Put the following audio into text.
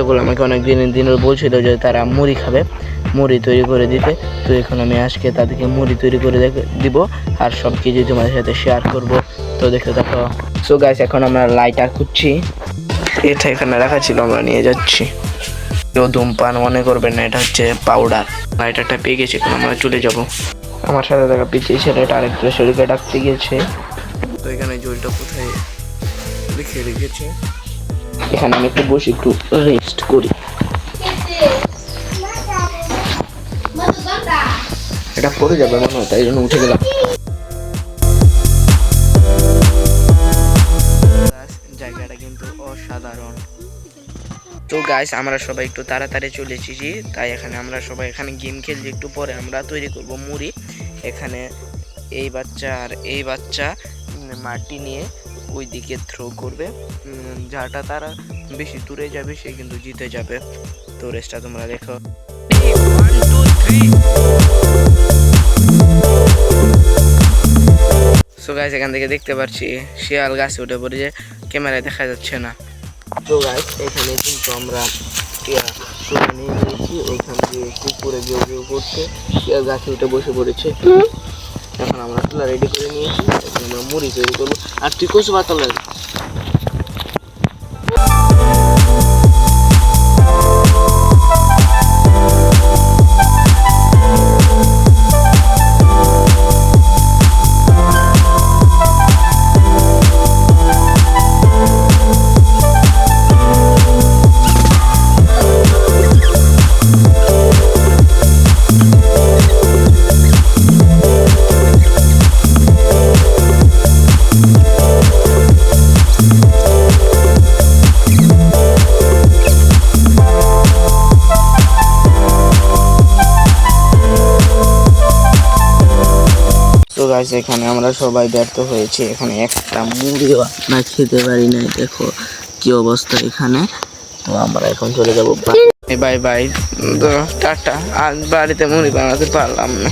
বাচ্চাগুলো আমাকে অনেক দিনের বলছিল যে তারা মুড়ি খাবে, মুড়ি তৈরি করে দিতে। তো এখন আমি আজকে তাদেরকে মুড়ি তৈরি করে দিব আর সব কিছু তোমাদের সাথে শেয়ার করব। তো দেখতে দেখো। সো গাইস, এখন আমরা লাইটার খুঁজছি, এটা এখানে রাখা ছিল, আমরা নিয়ে যাচ্ছি। কেউ ধূমপান মনে করবেন না, এটা হচ্ছে পাউডার। লাইটারটা পেয়ে গেছি, এখন আমরা চলে যাব। আমার সাথে দেখা পিছিয়ে ছেলেটা আরেকটা শরীরকে ডাকতে গিয়েছে। তো এখানে জলটা কোথায় লিখে রেখেছে, এখানে আমি একটু বসে একটু রেস্ট করি। এটা পড়ে যাবে মনে হয়, তাই জন্য উঠে গেলাম। জায়গাটা কিন্তু অসাধারণ। তো গাইস, আমরা সবাই একটু তাড়াতাড়ি চলে এসেছি, তাই এখানে আমরা সবাই এখানে গেম খেলছি। একটু পরে আমরা তৈরি করব মুড়ি। এখানে এই বাচ্চা আর এই বাচ্চা মাটি নিয়ে ওই দিকে থ্রো করবে, যাটা তারা বেশি দূরে যাবে সে কিন্তু জিতে যাবে। তো রেসটা তোমরা দেখো। 1 2 3। সো গাইস, এখান থেকে দেখতে পাচ্ছি শিয়াল গাছে উঠে পড়ে, যে ক্যামেরায় দেখা যাচ্ছে না। তো গাইস, এখানে কিন্তু আমরা নিয়ে নিয়েছি, ওইখান দিয়ে কুকুরে গেউ করতে শিয়াল গাছে উঠে বসে পড়েছে। এখন আমরা চুলা রেডি করে নিয়েছি, এখন আমরা মুড়ি তৈরি করবো। আর তুই কচু পাতলা গাইস, এখানে আমরা সবাই ব্যর্থ হয়েছি। এখানে একটা মুড়িও না খেতে পারি নাই, দেখো কি অবস্থা এখানে। তো আমরা এখন চলে যাবো। বাই বাই, তো টাটা। আজ বাড়িতে মুড়ি বানাতে পারলাম না।